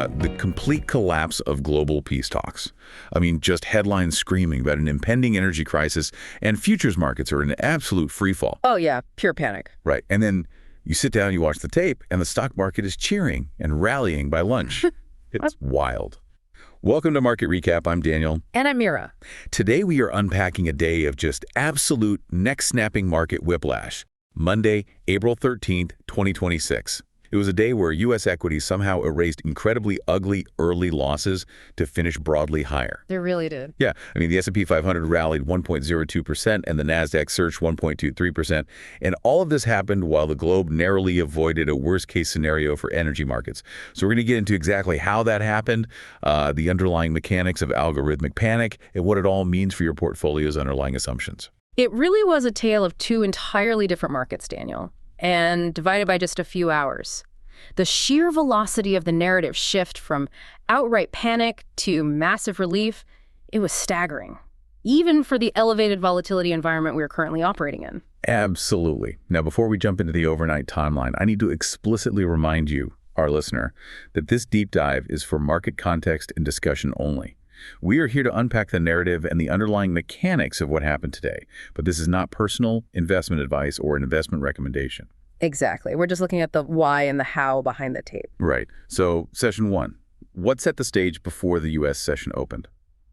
the complete collapse of global peace talks. I mean, just headlines screaming about an impending energy crisis, and futures markets are in absolute freefall. Oh, yeah, pure panic. Right. And then you sit down, you watch the tape, and the stock market is cheering and rallying by lunch. It's wild. Welcome to Market Recap. I'm Daniel. And I'm Mira. Today we are unpacking a day of just absolute neck-snapping market whiplash. Monday, April 13th, 2026. It was a day where U.S. equities somehow erased incredibly ugly early losses to finish broadly higher. They really did. Yeah, I mean, the S&P 500 rallied 1.02% and the NASDAQ surged 1.23%. And all of this happened while the globe narrowly avoided a worst-case scenario for energy markets. So we're going to get into exactly how that happened, the underlying mechanics of algorithmic panic, and what it all means for your portfolio's underlying assumptions. It really was a tale of two entirely different markets, Daniel, and divided by just a few hours. The sheer velocity of the narrative shift from outright panic to massive relief, it was staggering, even for the elevated volatility environment we're currently operating in. Absolutely. Now, before we jump into the overnight timeline, I need to explicitly remind you, our listener, that this deep dive is for market context and discussion only. We are here to unpack the narrative and the underlying mechanics of what happened today, but this is not personal investment advice or an investment recommendation. Exactly. We're just looking at the why and the how behind the tape. Right. So, session one. What set the stage before the U.S. session opened?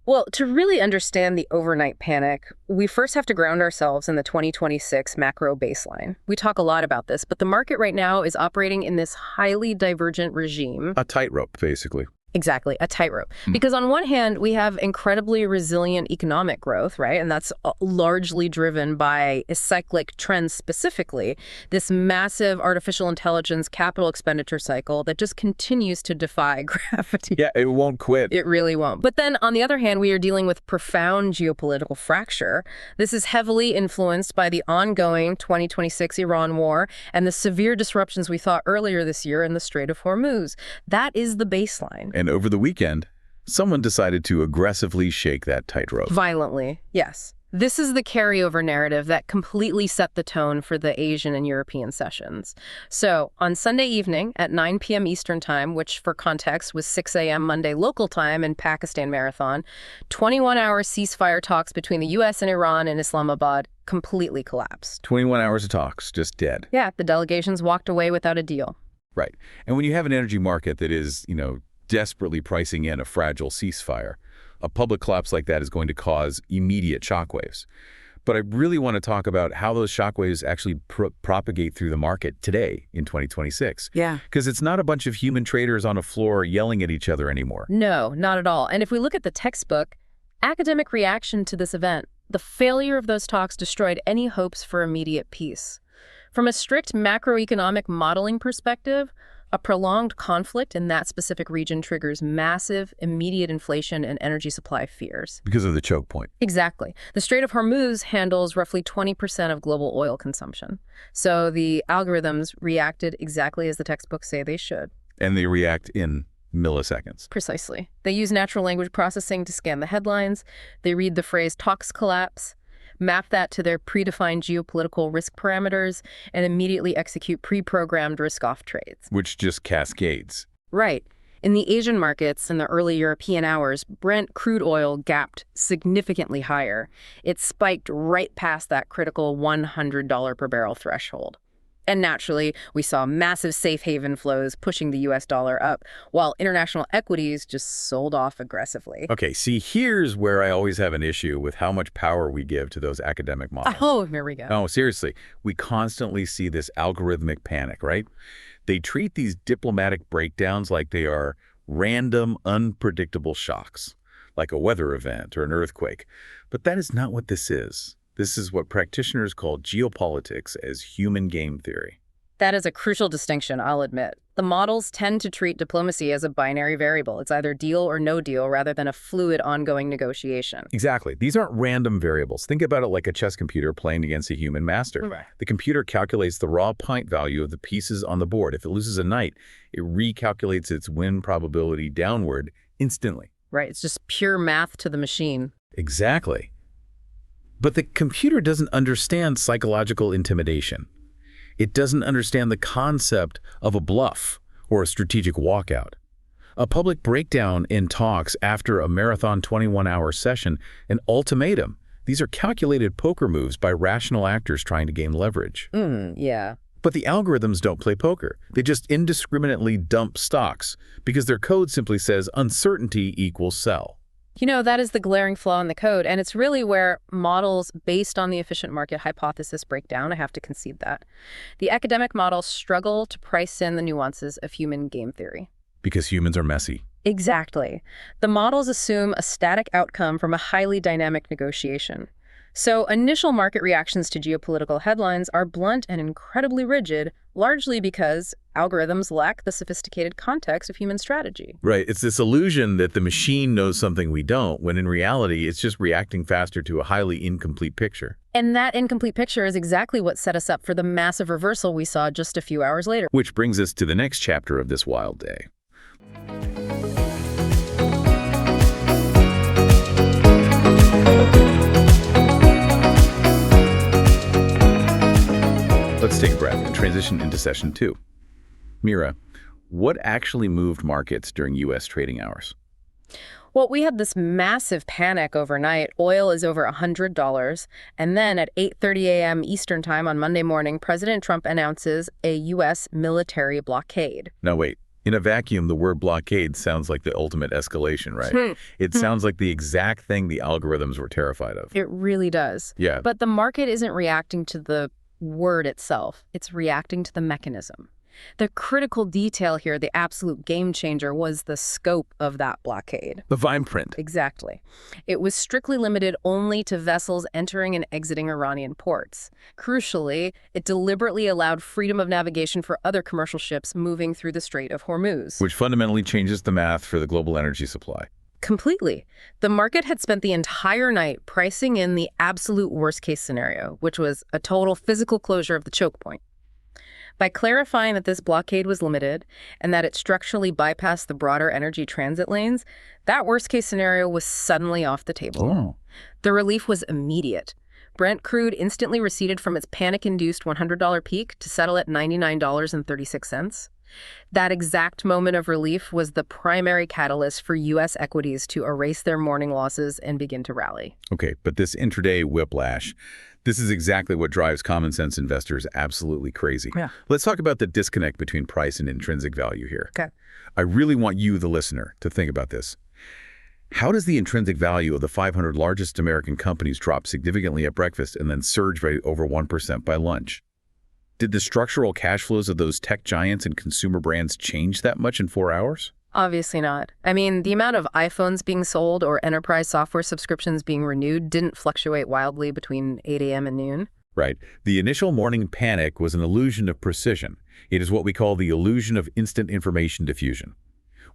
Well, to really understand the overnight panic, we first have to ground ourselves in the 2026 macro baseline. We talk a lot about this, but the market right now is operating in this highly divergent regime. A tightrope, basically. Exactly, a tightrope. Because on one hand, we have incredibly resilient economic growth, right? And that's largely driven by a cyclic trend specifically, this massive artificial intelligence capital expenditure cycle that just continues to defy gravity. Yeah, it won't quit. It really won't. But then on the other hand, we are dealing with profound geopolitical fracture. This is heavily influenced by the ongoing 2026 Iran war and the severe disruptions we saw earlier this year in the Strait of Hormuz. That is the baseline. And over the weekend, someone decided to aggressively shake that tightrope. Violently, yes. This is the carryover narrative that completely set the tone for the Asian and European sessions. So, on Sunday evening at 9 p.m. Eastern Time, which for context was 6 a.m. Monday local time in Pakistan Marathon, 21-hour ceasefire talks between the U.S. and Iran in Islamabad completely collapsed. 21 hours of talks, just dead. Yeah, the delegations walked away without a deal. Right. And when you have an energy market that is, desperately pricing in a fragile ceasefire, a public collapse like that is going to cause immediate shockwaves. But I really want to talk about how those shockwaves actually propagate through the market today in 2026. Yeah. Because it's not a bunch of human traders on a floor yelling at each other anymore. No, not at all. And if we look at the textbook, academic reaction to this event, the failure of those talks destroyed any hopes for immediate peace. From a strict macroeconomic modeling perspective, a prolonged conflict in that specific region triggers massive, immediate inflation and energy supply fears. Because of the choke point. Exactly. The Strait of Hormuz handles roughly 20% of global oil consumption. So the algorithms reacted exactly as the textbooks say they should. And they react in milliseconds. Precisely. They use natural language processing to scan the headlines. They read the phrase talks collapse, map that to their predefined geopolitical risk parameters, and immediately execute pre-programmed risk-off trades. Which just cascades. Right. In the Asian markets in the early European hours, Brent crude oil gapped significantly higher. It spiked right past that critical $100 per barrel threshold. And naturally, we saw massive safe haven flows pushing the U.S. dollar up, while international equities just sold off aggressively. Okay, see, here's where I always have an issue with how much power we give to those academic models. Oh, here we go. Oh, seriously. We constantly see this algorithmic panic, right? They treat these diplomatic breakdowns like they are random, unpredictable shocks, like a weather event or an earthquake. But that is not what this is. This is what practitioners call geopolitics as human game theory. That is a crucial distinction, I'll admit. The models tend to treat diplomacy as a binary variable. It's either deal or no deal rather than a fluid, ongoing negotiation. Exactly. These aren't random variables. Think about it like a chess computer playing against a human master. Right. The computer calculates the raw point value of the pieces on the board. If it loses a knight, it recalculates its win probability downward instantly. Right. It's just pure math to the machine. Exactly. But the computer doesn't understand psychological intimidation. It doesn't understand the concept of a bluff or a strategic walkout. A public breakdown in talks after a marathon 21-hour session, an ultimatum. These are calculated poker moves by rational actors trying to gain leverage. Yeah. But the algorithms don't play poker. They just indiscriminately dump stocks because their code simply says uncertainty equals sell. That is the glaring flaw in the code, and it's really where models based on the efficient market hypothesis break down. I have to concede that. The academic models struggle to price in the nuances of human game theory. Because humans are messy. Exactly. The models assume a static outcome from a highly dynamic negotiation. So initial market reactions to geopolitical headlines are blunt and incredibly rigid, largely because algorithms lack the sophisticated context of human strategy. Right. It's this illusion that the machine knows something we don't, when in reality, it's just reacting faster to a highly incomplete picture. And that incomplete picture is exactly what set us up for the massive reversal we saw just a few hours later. Which brings us to the next chapter of this wild day. Let's take a breath and transition into session 2. Mira, what actually moved markets during U.S. trading hours? Well, we had this massive panic overnight. Oil is over $100. And then at 8:30 a.m. Eastern Time on Monday morning, President Trump announces a U.S. military blockade. Now, wait. In a vacuum, the word blockade sounds like the ultimate escalation, right? It sounds like the exact thing the algorithms were terrified of. It really does. Yeah. But the market isn't reacting to the word itself. It's reacting to the mechanism. The critical detail here, the absolute game changer, was the scope of that blockade. The fine print. Exactly. It was strictly limited only to vessels entering and exiting Iranian ports. Crucially, it deliberately allowed freedom of navigation for other commercial ships moving through the Strait of Hormuz. Which fundamentally changes the math for the global energy supply. Completely. The market had spent the entire night pricing in the absolute worst-case scenario, which was a total physical closure of the choke point. By clarifying that this blockade was limited and that it structurally bypassed the broader energy transit lanes, that worst-case scenario was suddenly off the table. Oh. The relief was immediate. Brent crude instantly receded from its panic-induced $100 peak to settle at $99.36. That exact moment of relief was the primary catalyst for U.S. equities to erase their morning losses and begin to rally. Okay, but this intraday whiplash, this is exactly what drives common sense investors absolutely crazy. Yeah. Let's talk about the disconnect between price and intrinsic value here. Okay. I really want you, the listener, to think about this. How does the intrinsic value of the 500 largest American companies drop significantly at breakfast and then surge by over 1% by lunch? Did the structural cash flows of those tech giants and consumer brands change that much in 4 hours? Obviously not. I mean, the amount of iPhones being sold or enterprise software subscriptions being renewed didn't fluctuate wildly between 8 a.m. and noon. Right. The initial morning panic was an illusion of precision. It is what we call the illusion of instant information diffusion.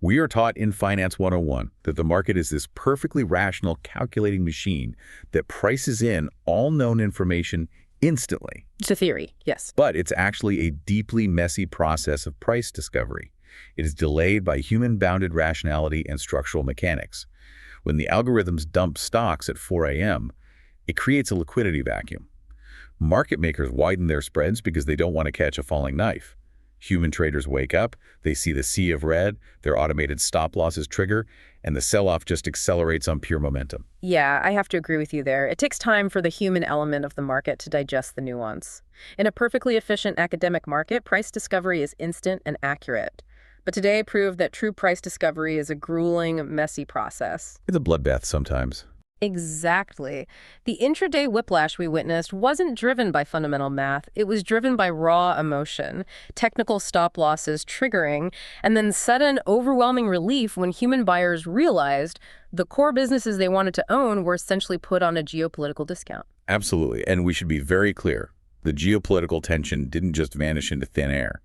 We are taught in Finance 101 that the market is this perfectly rational calculating machine that prices in all known information instantly. It's a theory, yes. But it's actually a deeply messy process of price discovery. It is delayed by human-bounded rationality and structural mechanics. When the algorithms dump stocks at 4 a.m., it creates a liquidity vacuum. Market makers widen their spreads because they don't want to catch a falling knife. Human traders wake up, they see the sea of red, their automated stop losses trigger, and the sell-off just accelerates on pure momentum. Yeah, I have to agree with you there. It takes time for the human element of the market to digest the nuance. In a perfectly efficient academic market, price discovery is instant and accurate. But today proved that true price discovery is a grueling, messy process. It's a bloodbath sometimes. Exactly. The intraday whiplash we witnessed wasn't driven by fundamental math. It was driven by raw emotion, technical stop losses triggering, and then sudden, overwhelming relief when human buyers realized the core businesses they wanted to own were essentially put on a geopolitical discount. Absolutely. And we should be very clear. The geopolitical tension didn't just vanish into thin air.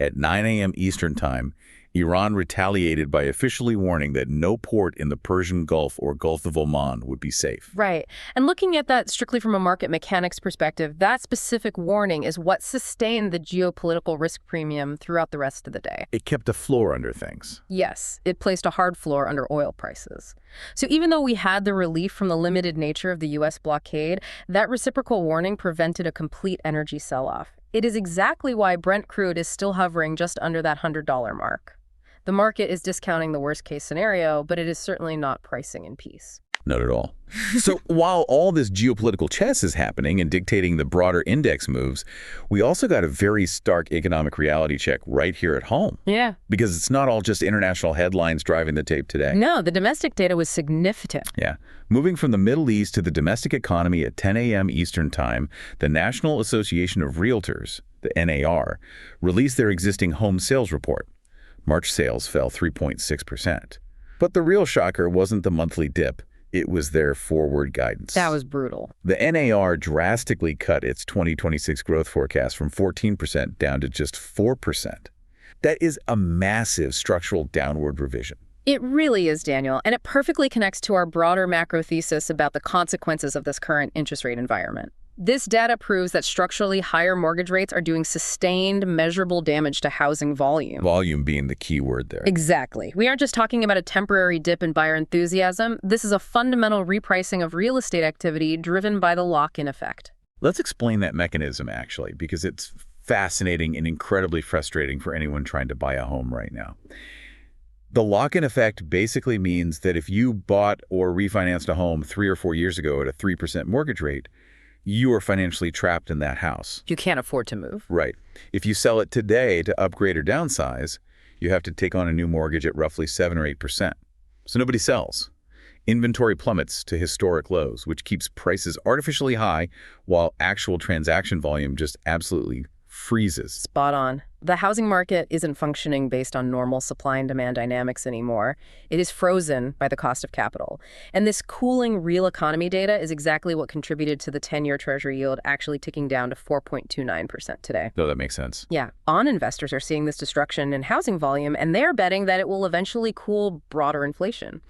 At 9 a.m. Eastern Time, Iran retaliated by officially warning that no port in the Persian Gulf or Gulf of Oman would be safe. Right. And looking at that strictly from a market mechanics perspective, that specific warning is what sustained the geopolitical risk premium throughout the rest of the day. It kept a floor under things. Yes, it placed a hard floor under oil prices. So even though we had the relief from the limited nature of the U.S. blockade, that reciprocal warning prevented a complete energy sell-off. It is exactly why Brent crude is still hovering just under that $100 mark. The market is discounting the worst-case scenario, but it is certainly not pricing in peace. Not at all. So while all this geopolitical chess is happening and dictating the broader index moves, we also got a very stark economic reality check right here at home. Yeah. Because it's not all just international headlines driving the tape today. No, the domestic data was significant. Yeah. Moving from the Middle East to the domestic economy at 10 a.m. Eastern Time, the National Association of Realtors, the NAR, released their existing home sales report. March sales fell 3.6%. But the real shocker wasn't the monthly dip. It was their forward guidance. That was brutal. The NAR drastically cut its 2026 growth forecast from 14% down to just 4%. That is a massive structural downward revision. It really is, Daniel, and it perfectly connects to our broader macro thesis about the consequences of this current interest rate environment. This data proves that structurally higher mortgage rates are doing sustained, measurable damage to housing volume. Volume being the key word there. Exactly. We aren't just talking about a temporary dip in buyer enthusiasm. This is a fundamental repricing of real estate activity driven by the lock-in effect. Let's explain that mechanism, actually, because it's fascinating and incredibly frustrating for anyone trying to buy a home right now. The lock-in effect basically means that if you bought or refinanced a home 3 or 4 years ago at a 3% mortgage rate, you are financially trapped in that house. You can't afford to move. Right. If you sell it today to upgrade or downsize, you have to take on a new mortgage at roughly 7 or 8%. So nobody sells. Inventory plummets to historic lows, which keeps prices artificially high while actual transaction volume just absolutely freezes. Spot on. The housing market isn't functioning based on normal supply and demand dynamics anymore. It is frozen by the cost of capital. And this cooling real economy data is exactly what contributed to the 10-year Treasury yield actually ticking down to 4.29% today. No, that makes sense. Yeah. Bond investors are seeing this destruction in housing volume, and they're betting that it will eventually cool broader inflation.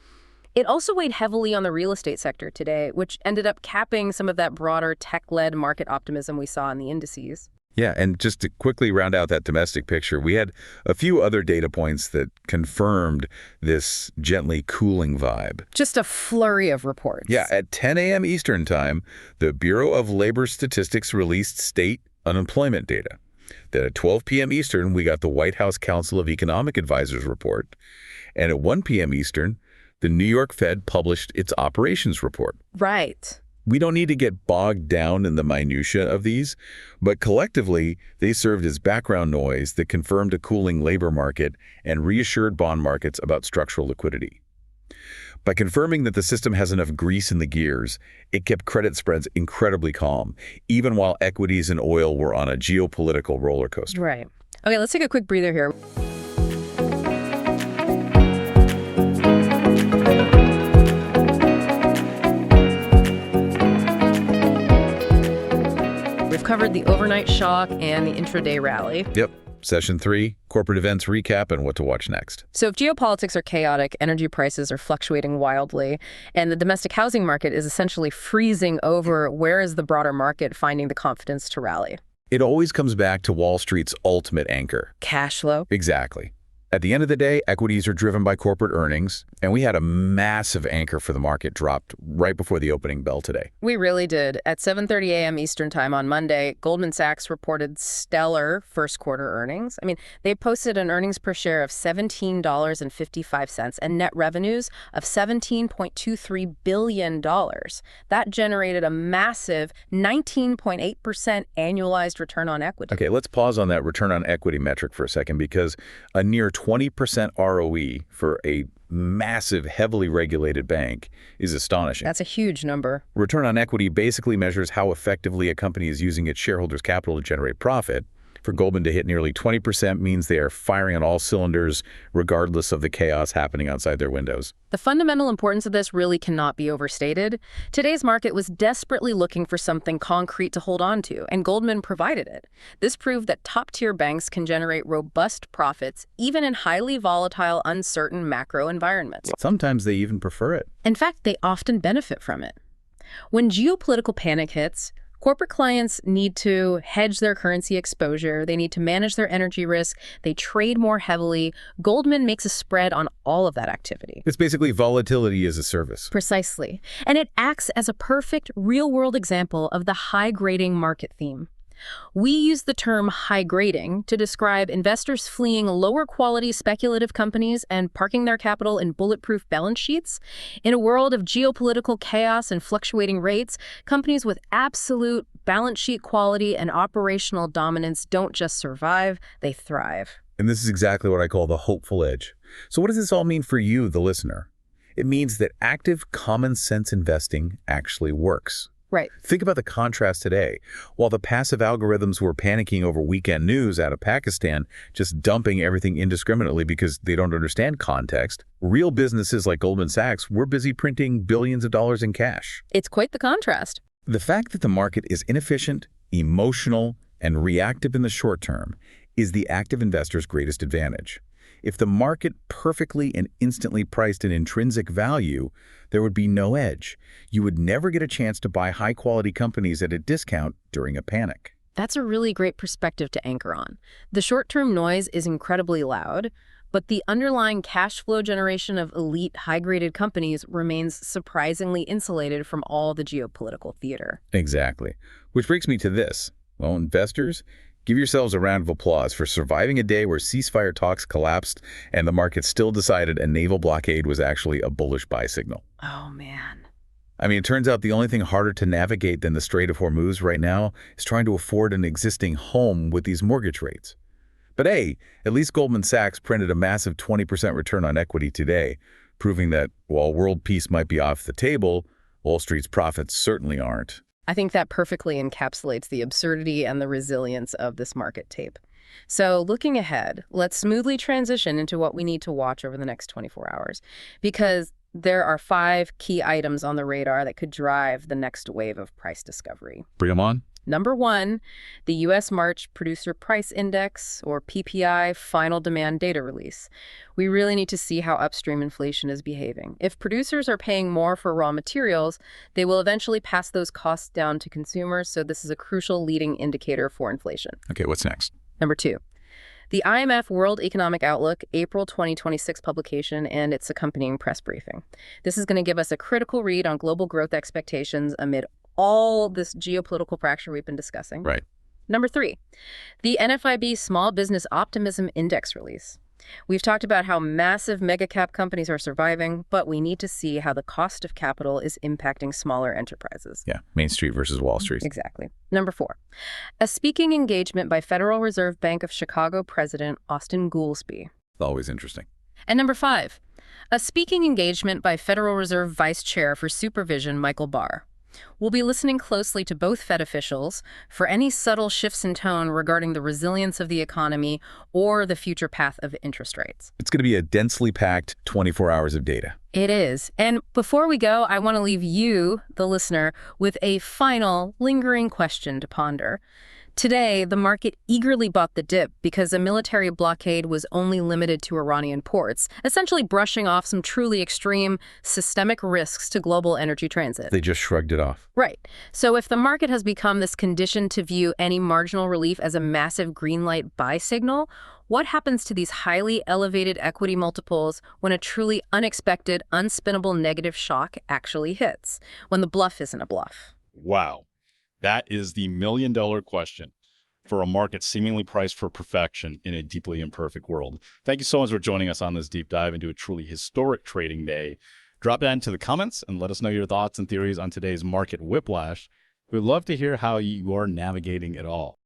It also weighed heavily on the real estate sector today, which ended up capping some of that broader tech-led market optimism we saw in the indices. Yeah, and just to quickly round out that domestic picture, we had a few other data points that confirmed this gently cooling vibe. Just a flurry of reports. Yeah, at 10 a.m. Eastern Time, the Bureau of Labor Statistics released state unemployment data. Then at 12 p.m. Eastern, we got the White House Council of Economic Advisors report. And at 1 p.m. Eastern, the New York Fed published its operations report. Right. We don't need to get bogged down in the minutia of these, but collectively, they served as background noise that confirmed a cooling labor market and reassured bond markets about structural liquidity. By confirming that the system has enough grease in the gears, it kept credit spreads incredibly calm, even while equities and oil were on a geopolitical roller coaster. Right. Okay, let's take a quick breather here. We've covered the overnight shock and the intraday rally. Yep. Session 3, corporate events recap and what to watch next. So if geopolitics are chaotic, energy prices are fluctuating wildly, and the domestic housing market is essentially freezing over, where is the broader market finding the confidence to rally? It always comes back to Wall Street's ultimate anchor. Cash flow. Exactly. At the end of the day, equities are driven by corporate earnings, and we had a massive anchor for the market dropped right before the opening bell today. We really did. At 7:30 a.m. Eastern Time on Monday, Goldman Sachs reported stellar first quarter earnings. I mean, they posted an earnings per share of $17.55 and net revenues of $17.23 billion. That generated a massive 19.8% annualized return on equity. Okay, let's pause on that return on equity metric for a second, because a near 20% ROE for a massive, heavily regulated bank is astonishing. That's a huge number. Return on equity basically measures how effectively a company is using its shareholders' capital to generate profit. For Goldman to hit nearly 20% means they are firing on all cylinders, regardless of the chaos happening outside their windows. The fundamental importance of this really cannot be overstated. Today's market was desperately looking for something concrete to hold on to, and Goldman provided it. This proved that top-tier banks can generate robust profits, even in highly volatile, uncertain macro environments. Sometimes they even prefer it. In fact, they often benefit from it. When geopolitical panic hits, corporate clients need to hedge their currency exposure. They need to manage their energy risk. They trade more heavily. Goldman makes a spread on all of that activity. It's basically volatility as a service. Precisely. And it acts as a perfect real-world example of the high-grading market theme. We use the term high grading to describe investors fleeing lower quality speculative companies and parking their capital in bulletproof balance sheets. In a world of geopolitical chaos and fluctuating rates, companies with absolute balance sheet quality and operational dominance don't just survive, they thrive. And this is exactly what I call the hopeful edge. So what does this all mean for you, the listener? It means that active, common sense investing actually works. Right. Think about the contrast today. While the passive algorithms were panicking over weekend news out of Pakistan, just dumping everything indiscriminately because they don't understand context, real businesses like Goldman Sachs were busy printing billions of dollars in cash. It's quite the contrast. The fact that the market is inefficient, emotional, and reactive in the short term is the active investor's greatest advantage. If the market perfectly and instantly priced an intrinsic value, there would be no edge. You would never get a chance to buy high-quality companies at a discount during a panic. That's a really great perspective to anchor on. The short-term noise is incredibly loud, but the underlying cash flow generation of elite, high-graded companies remains surprisingly insulated from all the geopolitical theater. Exactly. Which brings me to this. Well, investors, give yourselves a round of applause for surviving a day where ceasefire talks collapsed and the market still decided a naval blockade was actually a bullish buy signal. Oh, man. I mean, it turns out the only thing harder to navigate than the Strait of Hormuz right now is trying to afford an existing home with these mortgage rates. But hey, at least Goldman Sachs printed a massive 20% return on equity today, proving that while world peace might be off the table, Wall Street's profits certainly aren't. I think that perfectly encapsulates the absurdity and the resilience of this market tape. So looking ahead, let's smoothly transition into what we need to watch over the next 24 hours, because there are 5 key items on the radar that could drive the next wave of price discovery. Bring them on. Number 1, the U.S. March Producer Price Index, or PPI, final demand data release. We really need to see how upstream inflation is behaving. If producers are paying more for raw materials, they will eventually pass those costs down to consumers, so this is a crucial leading indicator for inflation. Okay, what's next? Number 2, the IMF World Economic Outlook, April 2026 publication, and its accompanying press briefing. This is going to give us a critical read on global growth expectations amid all this geopolitical fracture we've been discussing. Right. Number 3, the NFIB Small Business Optimism Index release. We've talked about how massive mega-cap companies are surviving, but we need to see how the cost of capital is impacting smaller enterprises. Yeah, Main Street versus Wall Street. Exactly. Number 4, a speaking engagement by Federal Reserve Bank of Chicago President Austin Goolsbee. Always interesting. And number 5, a speaking engagement by Federal Reserve Vice Chair for Supervision Michael Barr. We'll be listening closely to both Fed officials for any subtle shifts in tone regarding the resilience of the economy or the future path of interest rates. It's going to be a densely packed 24 hours of data. It is. And before we go, I want to leave you, the listener, with a final, lingering question to ponder. Today, the market eagerly bought the dip because a military blockade was only limited to Iranian ports, essentially brushing off some truly extreme systemic risks to global energy transit. They just shrugged it off. Right. So if the market has become this conditioned to view any marginal relief as a massive green light buy signal, what happens to these highly elevated equity multiples when a truly unexpected, unspinnable negative shock actually hits, when the bluff isn't a bluff? Wow. That is the million-dollar question for a market seemingly priced for perfection in a deeply imperfect world. Thank you so much for joining us on this deep dive into a truly historic trading day. Drop that into the comments and let us know your thoughts and theories on today's market whiplash. We'd love to hear how you are navigating it all.